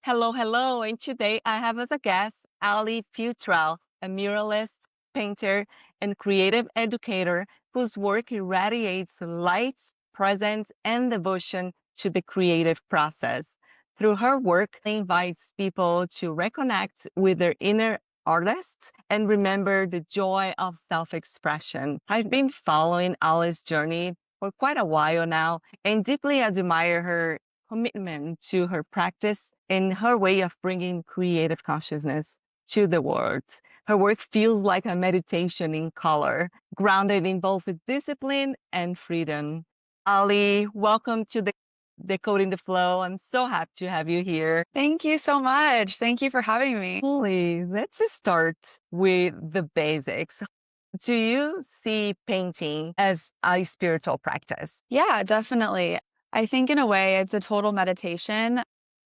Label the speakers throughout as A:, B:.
A: Hello, hello. And today I have as a guest Ali Futrell, a muralist, painter, and creative educator whose work irradiates light, presence, and devotion to the creative process. Through her work, she invites people to reconnect with their inner artists and remember the joy of self expression. I've been following Ali's journey for quite a while now and deeply admire her commitment to her practice and her way of bringing creative consciousness to the world. Her work feels like a meditation in color, grounded in both discipline and freedom. Ali, welcome to the Decoding the Flow. I'm so happy to have you here.
B: Thank you so much. Thank you for having me.
A: Please, let's just start with the basics. Do you see painting as a spiritual practice?
B: Yeah, definitely. I think in a way it's a total meditation.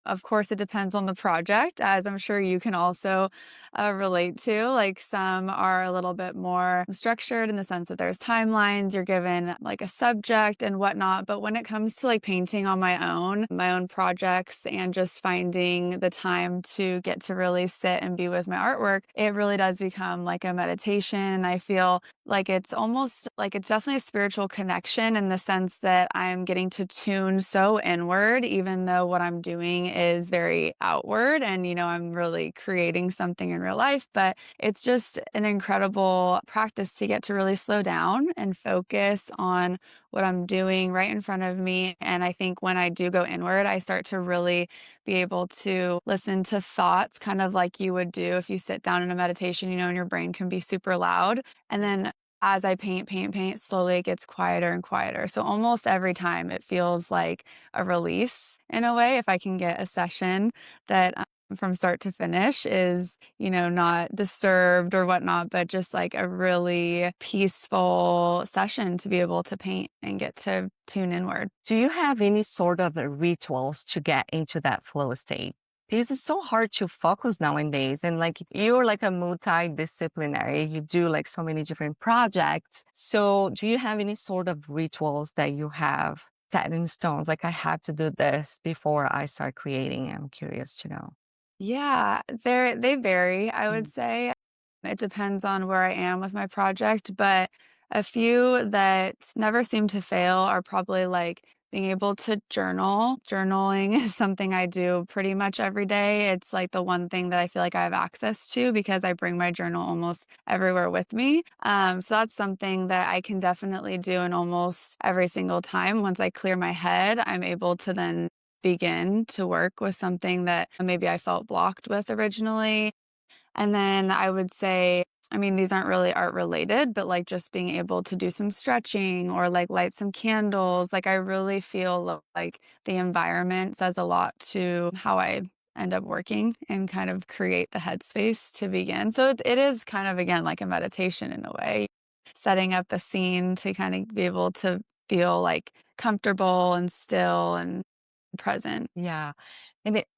B: Of course, it depends on the project, as I'm sure you can also relate to. Like some are a little bit more structured in the sense that there's timelines, you're given like a subject and whatnot. But when it comes to like painting on my own projects and just finding the time to get to really sit and be with my artwork, it really does become like a meditation. I feel like it's almost like it's definitely a spiritual connection in the sense that I'm getting to tune so inward, even though what I'm doing is very outward and, I'm really creating something in real life. But it's just an incredible practice to get to really slow down and focus on what I'm doing right in front of me. And I think when I do go inward, I start to really be able to listen to thoughts kind of like you would do if you sit down in a meditation, and your brain can be super loud. And then as I paint, slowly it gets quieter and quieter. So almost every time it feels like a release in a way. If I can get a session that from start to finish is, not disturbed or whatnot, but just like a really peaceful session to be able to paint and get to tune inward.
A: Do you have any sort of rituals to get into that flow state? Because it's so hard to focus nowadays. And like you're like a multidisciplinary, you do like so many different projects. So do you have any sort of rituals that you have set in stones? Like I have to do this before I start creating. I'm curious to know.
B: Yeah, they vary, I would
A: Mm.
B: say. It depends on where I am with my project, but a few that never seem to fail are probably like being able to journal. Journaling is something I do pretty much every day. It's like the one thing that I feel like I have access to because I bring my journal almost everywhere with me. So that's something that I can definitely do in almost every single time. Once I clear my head, I'm able to then begin to work with something that maybe I felt blocked with originally. And then I would say, I mean, these aren't really art related, but like just being able to do some stretching or like light some candles. Like I really feel like the environment says a lot to how I end up working and kind of create the headspace to begin. So it is kind of, again, like a meditation in a way, setting up a scene to kind of be able to feel like comfortable and still and present.
A: Yeah.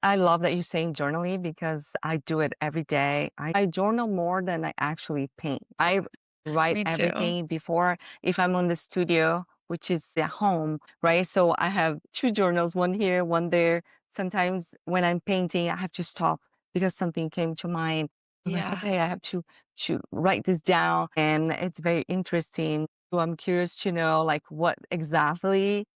A: I love that you're saying journaling because I do it every day. I journal more than I actually paint. I write
B: Me too.
A: everything before if I'm on the studio, which is at home, right? So I have two journals, one here, one there. Sometimes when I'm painting, I have to stop because something came to mind. I was like,
B: Yeah.
A: okay, I have to write this down. And it's very interesting. So I'm curious to know like what exactly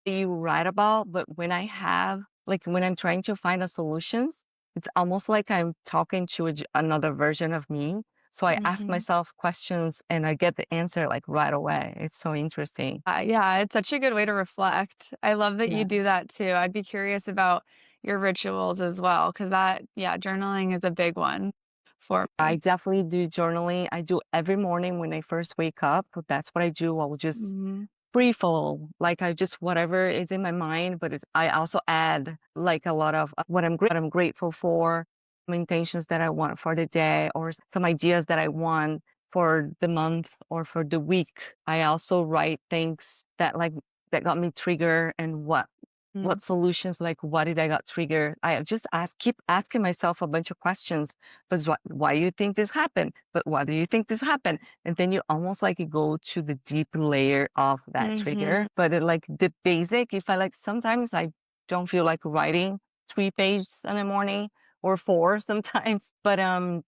A: you write about, but when I have like when I'm trying to find a solutions, it's almost like I'm talking to another version of me. So I ask
B: Mhm.
A: myself questions and I get the answer like right away. It's so interesting.
B: Yeah, it's such a good way to reflect. I love that you
A: Yeah.
B: do that too. I'd be curious about your rituals as well, because yeah, journaling is a big one for
A: I
B: me.
A: definitely do journaling. I do every morning when I first wake up. That's what I do. I will just
B: Mhm.
A: free flow. Like I just whatever is in my mind, but I also add like a lot of what I'm grateful for, some intentions that I want for the day, or some ideas that I want for the month or for the week. I also write things that got me triggered and
B: Mm.
A: what solutions, like what did I got triggered? I just keep asking myself a bunch of questions. But why do you think this happened? But why do you think this happened? And then you almost like you go to the deep layer of that
B: Mhm.
A: trigger. But like the basic, if I like, sometimes I don't feel like writing three pages in the morning or four sometimes. But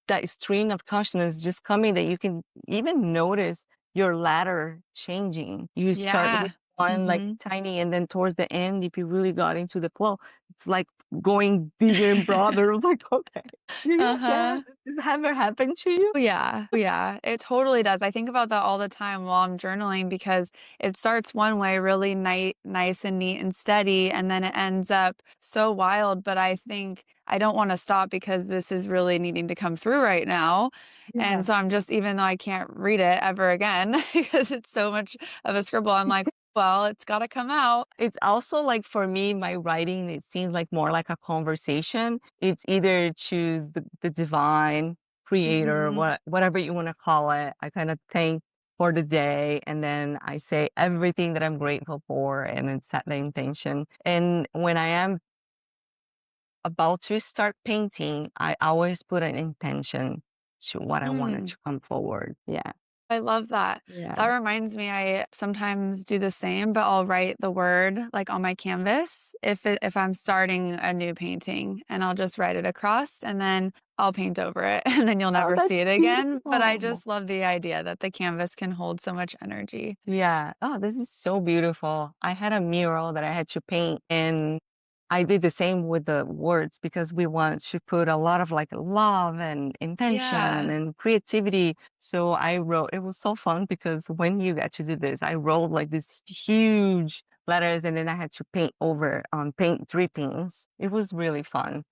A: that stream of consciousness just coming that you can even notice your ladder changing. You start with
B: Yeah.
A: one like
B: Mhm.
A: tiny, and then towards the end, if you really got into the flow, it's like going bigger and broader. It was like, okay, do you get
B: Uh-huh.
A: it? Does it ever happen to you?
B: Oh, yeah. Oh, yeah. It totally does. I think about that all the time while I'm journaling because it starts one way really nice and neat and steady, and then it ends up so wild, but I think I don't wanna stop because this is really needing to come through right now, and
A: Yeah.
B: so I'm just even though I can't read it ever again because it's so much of a scribble, I'm like, "Well, it's gotta come out."
A: It's also like for me, my writing, it seems like more like a conversation. It's either to the divine creator,
B: Mhm.
A: whatever you want to call it. I kind of thank for the day, and then I say everything that I'm grateful for, and then set the intention. And when I am about to start painting, I always put an intention to what I wanted
B: Mm.
A: to come forward. Yeah.
B: I love that. That
A: Yeah.
B: reminds me, I sometimes do the same, but I'll write the word like on my canvas if I'm starting a new painting and I'll just write it across and then I'll paint over it and then you'll
A: Oh,
B: never see
A: that's
B: it again. But I
A: beautiful.
B: just love the idea that the canvas can hold so much energy.
A: Yeah. Oh, this is so beautiful. I had a mural that I had to paint, and I did the same with the words because we want to put a lot of like love and intention
B: Yeah.
A: and creativity. So I wrote, it was so fun because when you get to do this, I wrote like this huge letters, and then I had to paint over paint drippings. It was really fun.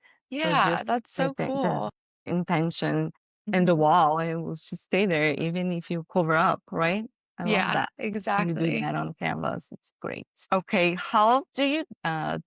A: So
B: Yeah,
A: just
B: that's
A: I
B: so
A: think the
B: cool.
A: intention and the
B: Mhm.
A: wall, and it will just stay there even if you cover up, right? I love
B: Yeah,
A: that. When you do
B: exactly.
A: that on canvas, it's great. Okay, how do you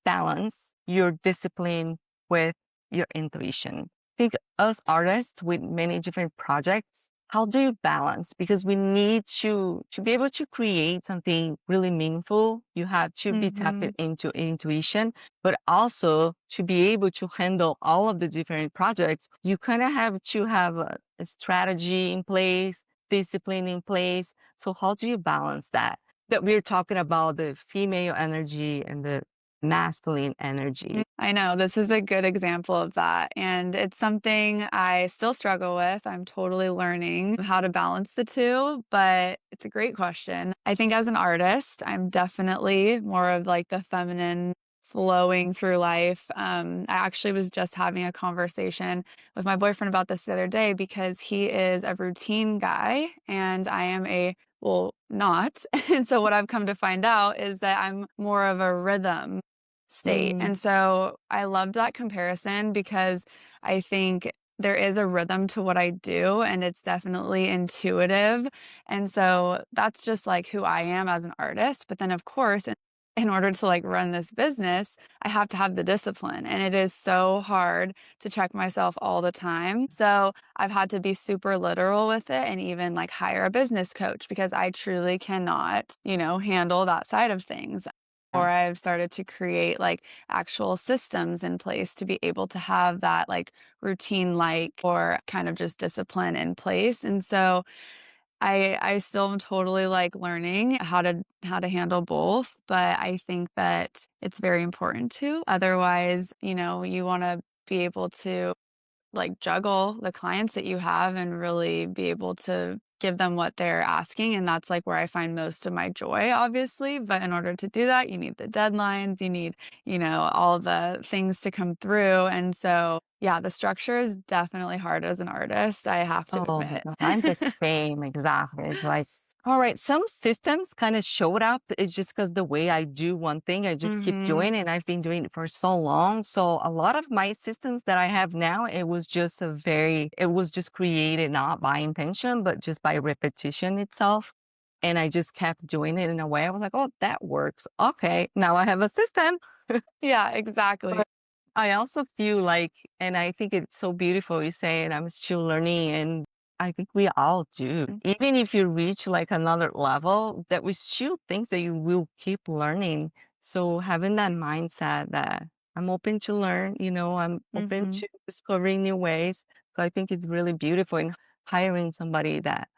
A: balance your discipline with your intuition? I think us artists with many different projects, how do you balance? Because we need to be able to create something really meaningful. You have to be tapped
B: Mhm.
A: into intuition, but also to be able to handle all of the different projects, you kind of have to have a strategy in place, discipline in place. So how do you balance that? That we're talking about the female energy and the masculine energy.
B: I know, this is a good example of that, and it's something I still struggle with. I'm totally learning how to balance the 2, but it's a great question. I think as an artist, I'm definitely more of, like, the feminine flowing through life. I actually was just having a conversation with my boyfriend about this the other day because he is a routine guy, and I am a well, not. And so what I've come to find out is that I'm more of a rhythm state.
A: Mm,
B: And so I loved that comparison because I think there is a rhythm to what I do and it's definitely intuitive. And so that's just like who I am as an artist. But then, of course, in order to like run this business, I have to have the discipline. And it is so hard to check myself all the time. So I've had to be super literal with it and even like hire a business coach because I truly cannot, handle that side of things
A: yeah.
B: or I've started to create like actual systems in place to be able to have that like routine like or kind of just discipline in place. And so I still am totally like learning how to handle both, but I think that it's very important to. Otherwise, you want to be able to like juggle the clients that you have and really be able to give them what they're asking, and that's like where I find most of my joy, obviously, but in order to do that, you need the deadlines, you need, all the things to come through, and so, yeah, the structure is definitely hard as an artist, I have to
A: Oh my
B: admit.
A: God, I'm the same exactly. It's like, all right, some systems kind of showed up. It's just because the way I do one thing, I just keep
B: Mhm,
A: doing it. And I've been doing it for so long. So a lot of my systems that I have now, it was just created not by intention, but just by repetition itself. And I just kept doing it in a way. I was like, oh, that works. Okay, now I have a system.
B: yeah, exactly.
A: I also feel like, and I think it's so beautiful you say, and I'm still learning, and I think we all do. Even if you reach like another level, that we still think that you will keep learning. So having that mindset that I'm open to learn, I'm open
B: Mhm.
A: to discovering new ways. So I think it's really beautiful, and hiring somebody that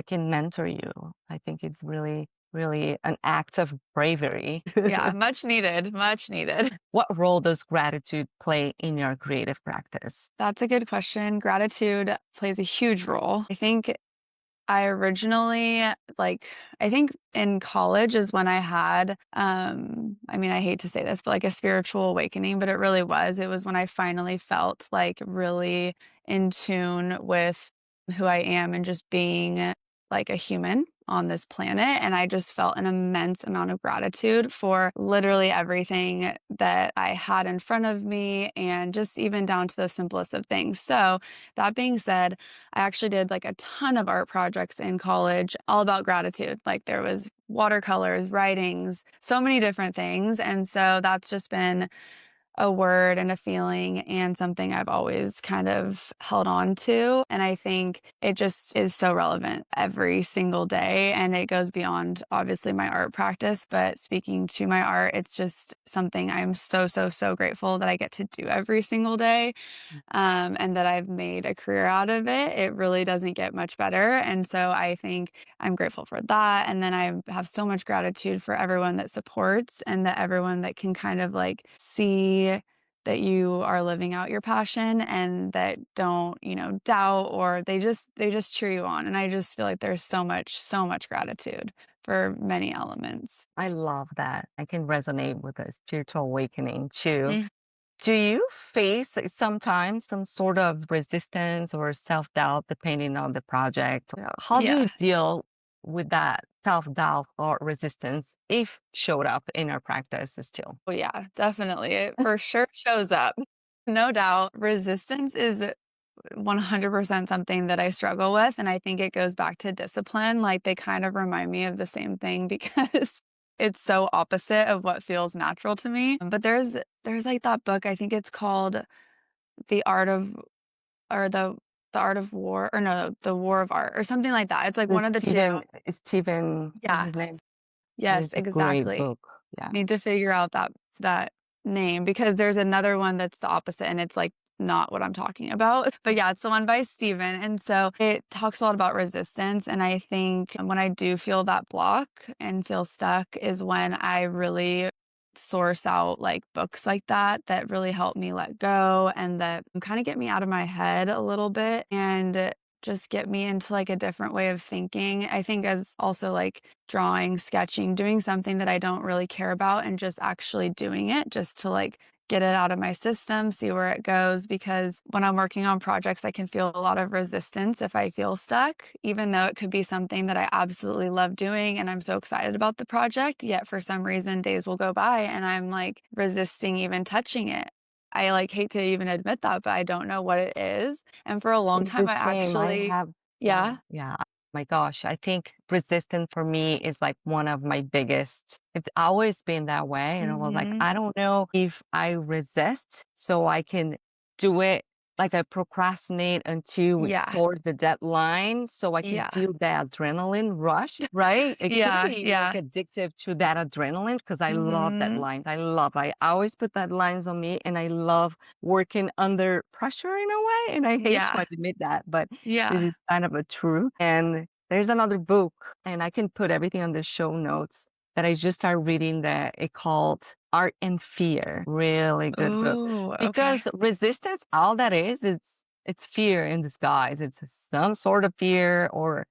A: can mentor you. I think it's really really an act of bravery.
B: Yeah, much needed, much needed.
A: What role does gratitude play in your creative practice?
B: That's a good question. Gratitude plays a huge role. I think I originally like I think in college is when I had I mean I hate to say this, but like a spiritual awakening, but it really was. It was when I finally felt like really in tune with who I am and just being like a human on this planet. And I just felt an immense amount of gratitude for literally everything that I had in front of me and just even down to the simplest of things. So, that being said, I actually did like a ton of art projects in college, all about gratitude. Like there was watercolors, writings, so many different things. And so that's just been a word and a feeling and something I've always kind of held on to. And I think it just is so relevant every single day. And it goes beyond obviously my art practice, but speaking to my art, it's just something I'm so, so, so grateful that I get to do every single day, and that I've made a career out of it. It really doesn't get much better. And so I think I'm grateful for that. And then I have so much gratitude for everyone that supports and that everyone that can kind of like see that you are living out your passion and that don't, doubt or they just cheer you on. And I just feel like there's so much gratitude for many elements.
A: I love that. I can resonate with a spiritual awakening too.
B: Mm,
A: Do you face sometimes some sort of resistance or self-doubt depending on the project? How do you
B: yeah.
A: deal with that self-doubt or resistance if showed up in our practice still?
B: Oh, yeah, definitely. It for sure shows up. No doubt. Resistance is 100% something that I struggle with, and I think it goes back to discipline. Like, they kind of remind me of the same thing because it's so opposite of what feels natural to me. But there's, like, that book, I think it's called The Art of or The Art of War or no, The War of Art or something like that. It's, like,
A: The
B: one of the 2.
A: Stephen, what's
B: Yeah.
A: his name? That
B: Yes,
A: is a great
B: exactly.
A: book. Yeah.
B: Need to figure out that name because there's another one that's the opposite and it's like not what I'm talking about. But yeah, it's the one by Steven. And so it talks a lot about resistance. And I think when I do feel that block and feel stuck is when I really source out like books like that really help me let go and that kind of get me out of my head a little bit and just get me into like a different way of thinking. I think as also like drawing, sketching, doing something that I don't really care about and just actually doing it just to like get it out of my system, see where it goes. Because when I'm working on projects, I can feel a lot of resistance if I feel stuck, even though it could be something that I absolutely love doing and I'm so excited about the project. Yet for some reason, days will go by and I'm like resisting even touching it. I like hate to even admit that, but I don't know what it is. And for a long
A: It's
B: time,
A: the
B: I
A: same. I
B: actually,
A: have, yeah,
B: yeah.
A: yeah. My gosh, I think resistance for me is like one of my biggest. It's always been that way. And I was like,
B: Mhm.
A: I don't know if I resist so I can do it. Like I procrastinate until it's
B: Yeah.
A: towards the deadline so I can
B: Yeah.
A: feel the adrenaline rush, right? It can
B: Yeah.
A: be like
B: Yeah.
A: addictive to that adrenaline because I love
B: Mhm.
A: deadlines. I always put deadlines on me and I love working under pressure in a way, and I hate to
B: Yeah.
A: admit that, but it
B: Yeah.
A: is kind of a truth. And there's another book, and I can put everything on the show notes that I just started reading that it called Art and Fear. Really good book.
B: Ooh,
A: Because
B: okay.
A: resistance, all that is, it's fear in disguise. It's some sort of fear or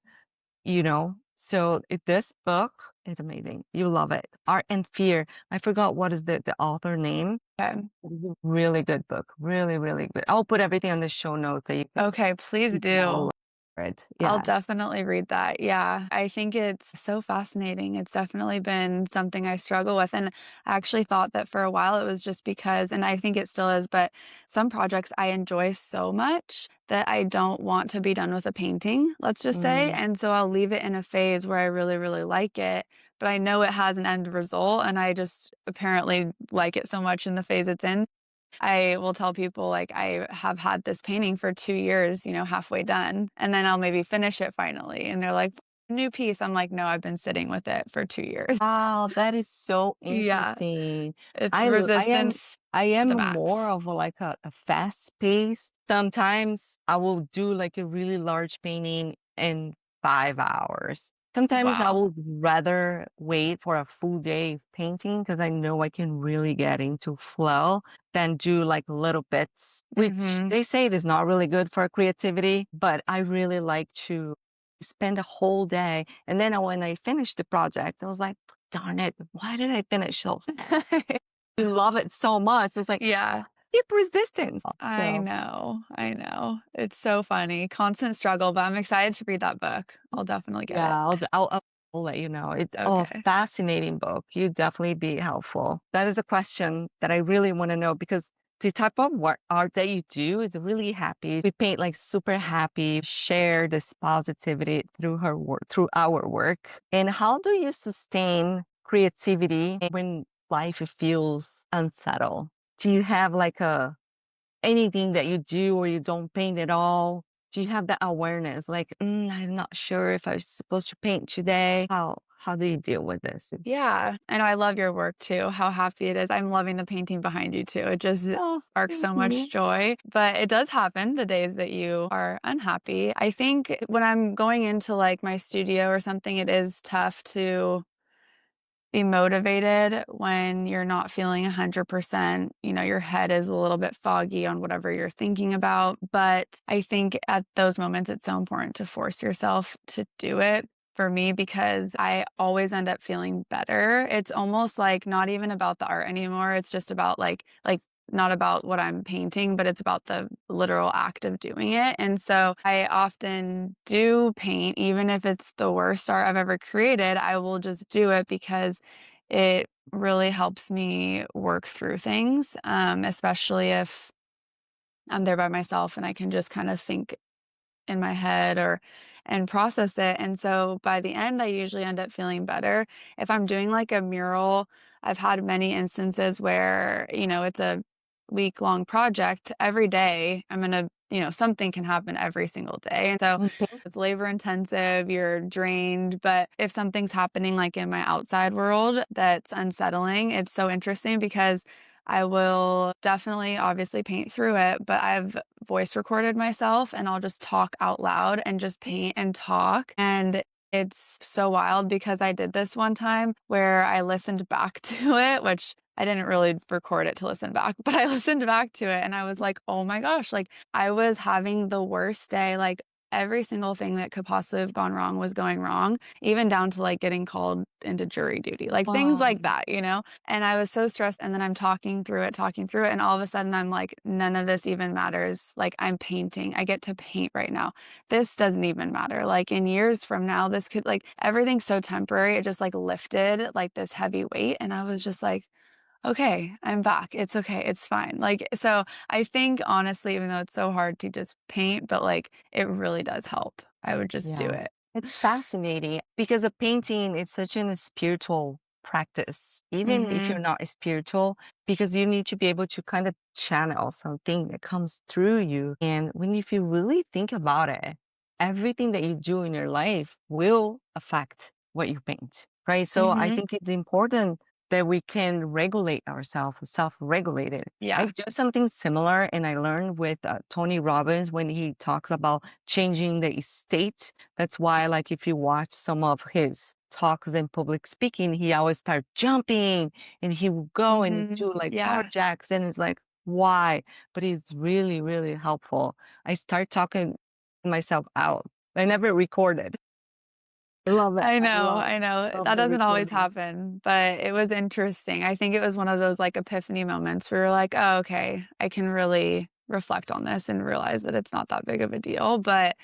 A: so this book is amazing. You love it. Art and Fear. I forgot what is the author name.
B: Okay.
A: It's a really good book. Really, really good. I'll put everything on the show notes so
B: Okay, please
A: you can all
B: do.
A: look for it.
B: I'll
A: Yeah.
B: definitely read that. Yeah. I think it's so fascinating. It's definitely been something I struggle with. And I actually thought that for a while it was just because, and I think it still is, but some projects I enjoy so much that I don't want to be done with a painting, let's just say.
A: Mm.
B: And so I'll leave it in a phase where I really, really like it, but I know it has an end result. And I just apparently like it so much in the phase it's in. I will tell people, like, I have had this painting for 2 years, halfway done, and then I'll maybe finish it finally, and they're like, "New piece." I'm like, "No, I've been sitting with it for 2 years."
A: Wow, that is so
B: Yeah,
A: interesting.
B: it's
A: I l- I am
B: resistance
A: I
B: to
A: am
B: the
A: more
B: max.
A: of like a fast pace. Sometimes I will do like a really large painting in 5 hours. Sometimes I
B: Wow.
A: would rather wait for a full day of painting because I know I can really get into flow than do like little bits, which
B: Mhm.
A: they say it is not really good for creativity, but I really like to spend a whole day. And then when I finished the project, I was like, darn it, why did I finish so fast? You love it so much. It's like,
B: Yeah.
A: keep resistance.
B: I
A: So
B: know, I know. It's so funny. Constant struggle, but I'm excited to read that book. I'll definitely get it.
A: yeah, I'll let you know. It's a
B: Okay.
A: fascinating book. You'd definitely be helpful. That is a question that I really want to know because the type of work art that you do is really happy. We paint like super happy, share this positivity through her work, through our work. And how do you sustain creativity when life feels unsettled? Do you have like a anything that you do or you don't paint at all? Do you have that awareness? Like, I'm not sure if I'm supposed to paint today. How do you deal with this?
B: Yeah, I know I love your work too, how happy it is. I'm loving the painting behind you too. It just
A: Oh,
B: sparks
A: thank
B: so much
A: you.
B: joy, but it does happen the days that you are unhappy. I think when I'm going into, like, my studio or something, it is tough to be motivated when you're not feeling 100%. You know, your head is a little bit foggy on whatever you're thinking about. But I think at those moments, it's so important to force yourself to do it for me because I always end up feeling better. It's almost like not even about the art anymore. It's just about like not about what I'm painting, but it's about the literal act of doing it. And so I often do paint, even if it's the worst art I've ever created, I will just do it because it really helps me work through things, especially if I'm there by myself and I can just kind of think in my head or and process it. And so by the end, I usually end up feeling better. If I'm doing like a mural, I've had many instances where, you know, it's a week-long project. Every day, I'm gonna, you know, something can happen every single day. And so
A: Mhm.
B: it's labor intensive, you're drained. But if something's happening like in my outside world that's unsettling, it's so interesting because I will definitely obviously paint through it, but I've voice recorded myself and I'll just talk out loud and just paint and talk. And it's so wild because I did this one time where I listened back to it, which I didn't really record it to listen back, but I listened back to it and I was like, oh my gosh, like I was having the worst day. Like every single thing that could possibly have gone wrong was going wrong, even down to like getting called into jury duty, like things
A: Wow.
B: like that, you know? And I was so stressed, and then I'm talking through it, and all of a sudden I'm like, "None of this even matters, like, I'm painting, I get to paint right now. This doesn't even matter, like, in years from now, this could" like, everything's so temporary, it just, like, lifted, like, this heavy weight, and I was just like, "Okay, I'm back, it's okay, it's fine." Like, so I think honestly, even though it's so hard to just paint, but, like, it really does help. I would just do
A: Yeah.
B: it.
A: It's fascinating because a painting is such a spiritual practice, even if you're
B: Mhm.
A: not spiritual, because you need to be able to kind of channel something that comes through you. And when if you really think about it, everything that you do in your life will affect what you paint, right? So I
B: Mhm.
A: think it's important that we can regulate ourselves, self-regulate it. I
B: Yeah.
A: do something similar, and I learned with Tony Robbins when he talks about changing the state. That's why, like, if you watch some of his talks in public speaking, he always start jumping and he will go and
B: Mhm.
A: do like
B: Yeah.
A: projects, and it's like, why? But it's really, really helpful. I start talking myself out. I never recorded. I love it.
B: I
A: I
B: know,
A: love,
B: I know.
A: love
B: That
A: the
B: doesn't always
A: recording.
B: happen, but it was interesting. I think it was one of those, like, epiphany moments where you're like, "Oh, okay. I can really reflect on this and realize that it's not that big of a deal." But,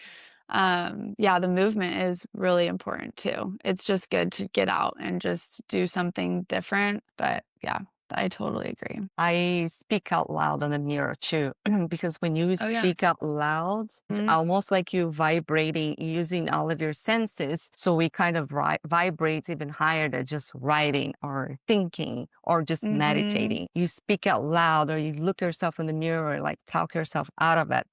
B: yeah, the movement is really important too. It's just good to get out and just do something different, but yeah, I totally agree.
A: I speak out loud in the mirror too, because when you
B: Oh, yeah.
A: speak out loud, it's
B: Mhm,
A: almost like you vibrating using all of your senses. So we kind of vibrate even higher than just writing or thinking or just
B: mhm.
A: meditating. You speak out loud or you look yourself in the mirror, like talk yourself out of it,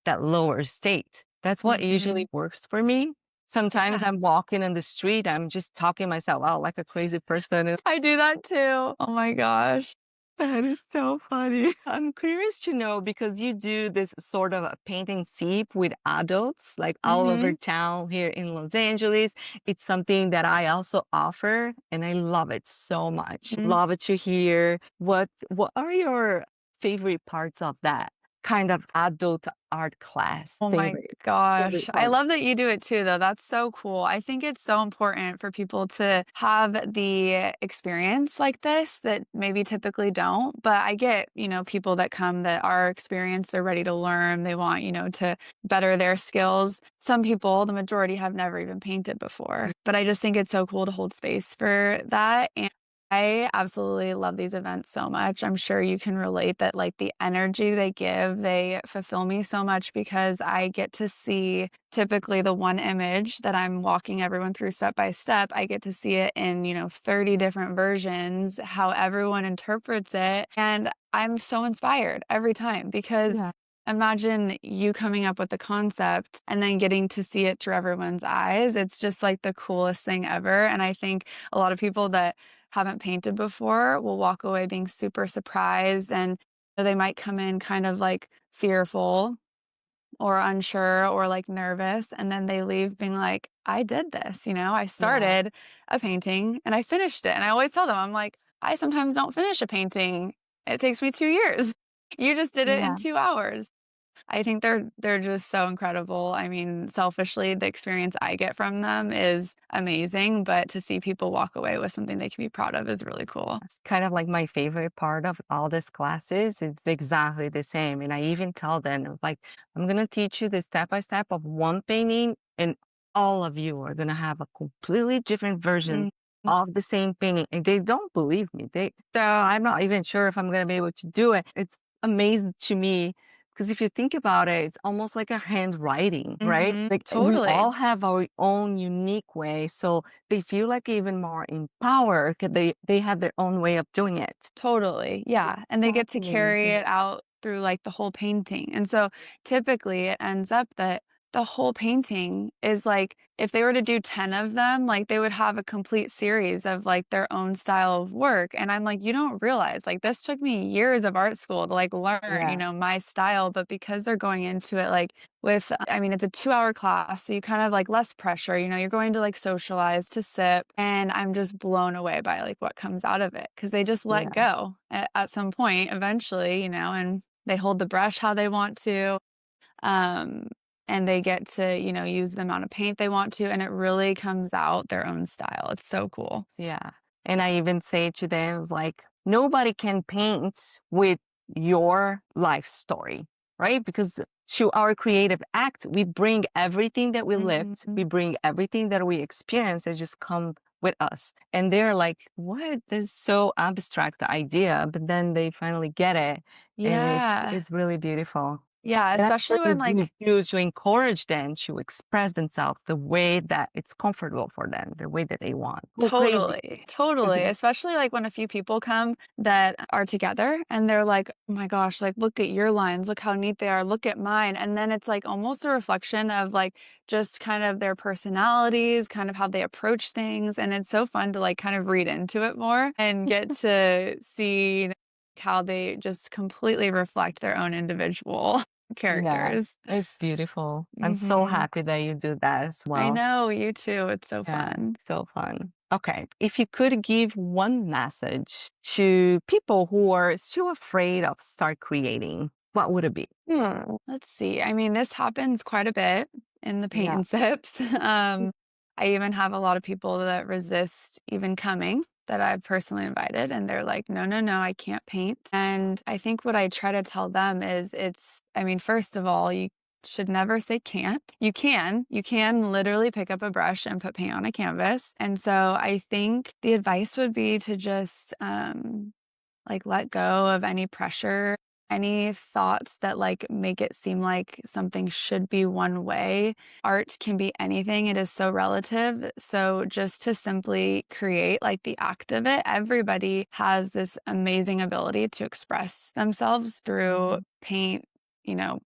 A: that lower state. That's what
B: Mhm.
A: usually works for me. Sometimes
B: Yeah.
A: I'm walking in the street, I'm just talking myself out like a crazy person.
B: I do that too. Oh my gosh.
A: That is so funny. I'm curious to know because you do this sort of a painting sip with adults like all over
B: Mhm.
A: town here in Los Angeles. It's something that I also offer and I love it so much.
B: Mhm.
A: Love it to hear. What are your favorite parts of that kind of adult art class?
B: Oh my
A: Favorite
B: gosh. I
A: part.
B: love that you do it too, though. That's so cool. I think it's so important for people to have the experience like this that maybe typically don't. But I get, people that come that are experienced, they're ready to learn, they want, to better their skills. Some people, the majority, have never even painted before. But I just think it's so cool to hold space for that. And I absolutely love these events so much. I'm sure you can relate that like the energy they give, they fulfill me so much because I get to see typically the one image that I'm walking everyone through step by step. I get to see it in, 30 different versions, how everyone interprets it. And I'm so inspired every time because
A: Yeah.
B: imagine you coming up with the concept and then getting to see it through everyone's eyes. It's just like the coolest thing ever. And I think a lot of people that haven't painted before will walk away being super surprised and they might come in kind of like fearful or unsure or like nervous and then they leave being like I did this, I
A: Yeah.
B: started a painting and I finished it. And I always tell them I'm like I sometimes don't finish a painting. It takes me 2 years. You just did it in
A: Yeah.
B: 2 hours. I think they're just so incredible. I mean, selfishly, the experience I get from them is amazing, but to see people walk away with something they can be proud of is really cool.
A: That's kind of like my favorite part of all these classes. It's exactly the same. And I even tell them, like, I'm going to teach you the step by step of one painting, and all of you are going to have a completely different version
B: Mhm.
A: of the same painting. And they don't believe me. I'm not even sure if I'm going to be able to do it. It's amazing to me because if you think about it, it's almost like a handwriting, right?
B: Mhm.
A: Like we
B: Totally.
A: all have our own unique way. So they feel like even more empowered 'cause they have their own way of doing it.
B: Totally, yeah, and they get
A: That's
B: to carry
A: amazing.
B: it out through, like, the whole painting, and so, typically, it ends up that the whole painting is, like if they were to do 10 of them, like, they would have a complete series of, like, their own style of work, and I'm like, "You don't realize, like, this took me years of art school to, like, learn,
A: Yeah,
B: my style," but because they're going into it, like, with I mean, it's a 2-hour class, so you kind of, like, less pressure, you're going to, like, socialize, to sip, and I'm just blown away by, like, what comes out of it because they just let
A: yeah,
B: go at some point eventually, and they hold the brush how they want to, um, and they get to, use the amount of paint they want to, and it really comes out their own style. It's so cool.
A: yeah. And I even say to them, like, nobody can paint with your life story, right? Because to our creative act, we bring everything that we lived,
B: Mhm.
A: we bring everything that we experience and just come with us. And they're like, what? This is so abstract idea, but then they finally get it. And
B: Yeah.
A: it's really beautiful.
B: Yeah,
A: And I'm
B: especially
A: sure
B: when,
A: you
B: like
A: use to encourage them to express themselves the way that it's comfortable for them, the way that they want. Go crazy.
B: Totally, totally, especially, like, when a few people come that are together and they're like, "Oh my gosh, like, look at your lines, look how neat they are, look at mine," and then it's, like, almost a reflection of, like, just kind of their personalities, kind of how they approach things, and it's so fun to, like, kind of read into it more and get to see how they just completely reflect their own individual
A: Yeah,
B: characters.
A: it's beautiful. I'm so
B: Mhm.
A: happy that you do that as
B: I
A: well.
B: know, you too, it's so
A: Yeah,
B: fun.
A: so fun. Okay, if you could give one message to people who are still afraid of start creating, what would it be?
B: Let's see. I mean, this happens quite a bit in the paint
A: Yeah.
B: and sips. I even have a lot of people that resist even coming that I've personally invited, and they're like, no, no, no, I can't paint. And I think what I try to tell them is I mean, first of all, you should never say can't. You can literally pick up a brush and put paint on a canvas. And so I think the advice would be to just, like, let go of any pressure, any thoughts that, like, make it seem like something should be one way. Art can be anything, it is so relative. So just to simply create, like, the act of it, everybody has this amazing ability to express themselves through
A: Mhm.
B: paint,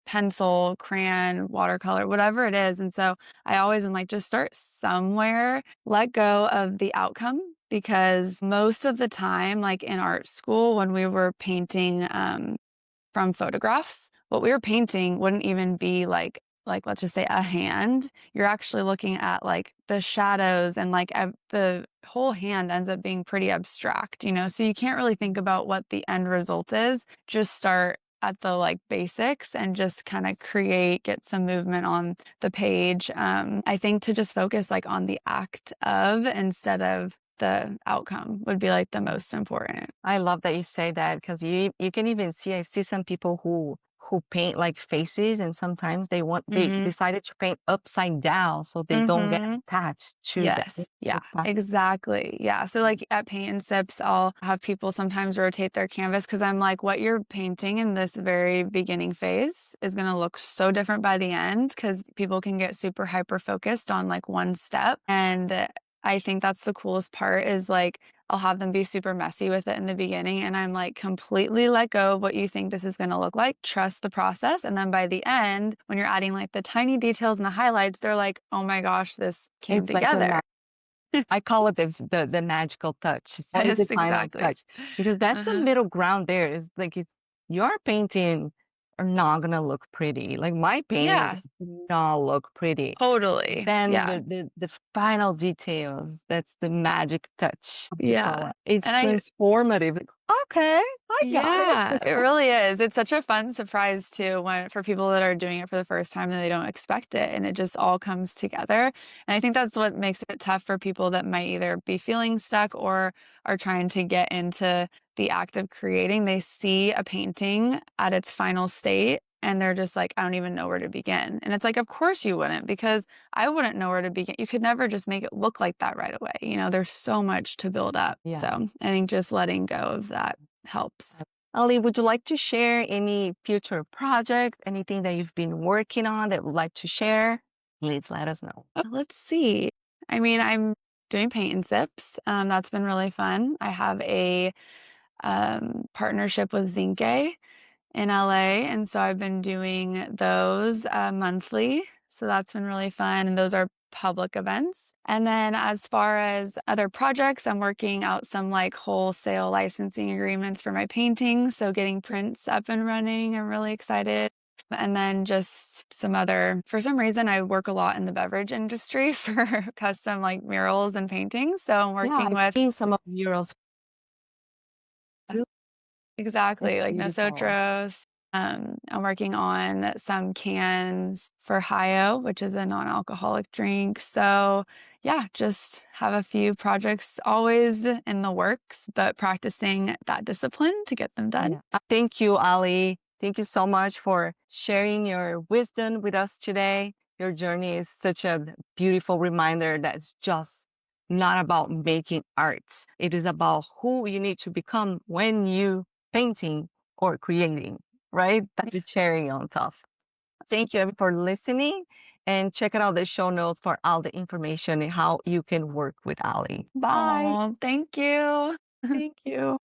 B: pencil, crayon, watercolor, whatever it is. And so I always am like, just start somewhere, let go of the outcome because most of the time, like in art school, when we were painting from photographs, what we were painting wouldn't even be like let's just say a hand. You're actually looking at like the shadows and like the whole hand ends up being pretty abstract, you know? So you can't really think about what the end result is. Just start at the like basics and just kind of get some movement on the page. I think to just focus like on the act of instead of the outcome would be like the most important.
A: I love that you say that because you can even see I see some people who paint like faces and sometimes they
B: Mhm.
A: decided to paint upside down so they don't get
B: Mhm.
A: attached to them.
B: Yes. Yeah, exactly. Yeah. So like at paint and sips, I'll have people sometimes rotate their canvas because I'm like, what you're painting in this very beginning phase is going to look so different by the end because people can get super hyper focused on like one step. And I think that's the coolest part is like, I'll have them be super messy with it in the beginning. And I'm like, completely let go of what you think this is going to look like. Trust the process. And then by the end, when you're adding like the tiny details and the highlights, they're like, oh my gosh, this came
A: It's like
B: together.
A: I call it the magical touch. It's always the
B: Yes,
A: final
B: exactly.
A: touch because that's the
B: Uh-huh.
A: middle ground there. Is like if your painting are not gonna look pretty. Like my painting
B: Yeah,
A: does not look pretty.
B: totally.
A: Then
B: Yeah,
A: the final details, that's the magic touch, as you call
B: yeah.
A: it. It's
B: And I
A: transformative. Like, okay, I got it.
B: Yeah, it really is. It's such a fun surprise too when for people that are doing it for the first time and they don't expect it and it just all comes together. And I think that's what makes it tough for people that might either be feeling stuck or are trying to get into the act of creating. They see a painting at its final state and they're just like, I don't even know where to begin. And it's like, of course you wouldn't, because I wouldn't know where to begin. You could never just make it look like that right away. You know, there's so much to build up.
A: Yeah.
B: So I think just letting go of that helps.
A: Ali, would you like to share any future project, anything that you've been working on that would like to share? Please let us know.
B: Let's see. I mean, I'm doing paint and sips. That's been really fun. I have a partnership with Zinke in LA, and so I've been doing those monthly. So that's been really fun, and those are public events. And then as far as other projects, I'm working out some like wholesale licensing agreements for my paintings. So getting prints up and running, I'm really excited. And then just some other, for some reason, I work a lot in the beverage industry for custom like murals and paintings. So I'm
A: Yeah,
B: working
A: I've
B: with
A: seen some of murals. It's
B: exactly, like
A: beautiful.
B: nosotros. I'm working on some cans for Hio, which is a non-alcoholic drink. So yeah, just have a few projects always in the works, but practicing that discipline to get them done.
A: Yeah. Thank you, Ali. Thank you so much for sharing your wisdom with us today. Your journey is such a beautiful reminder that it's just not about making art. It is about who you need to become when you painting or creating, right? That's the cherry on top. Thank you for listening and check out the show notes for all the information and how you can work with Ali. Bye.
B: Oh, thank you.
A: Thank you.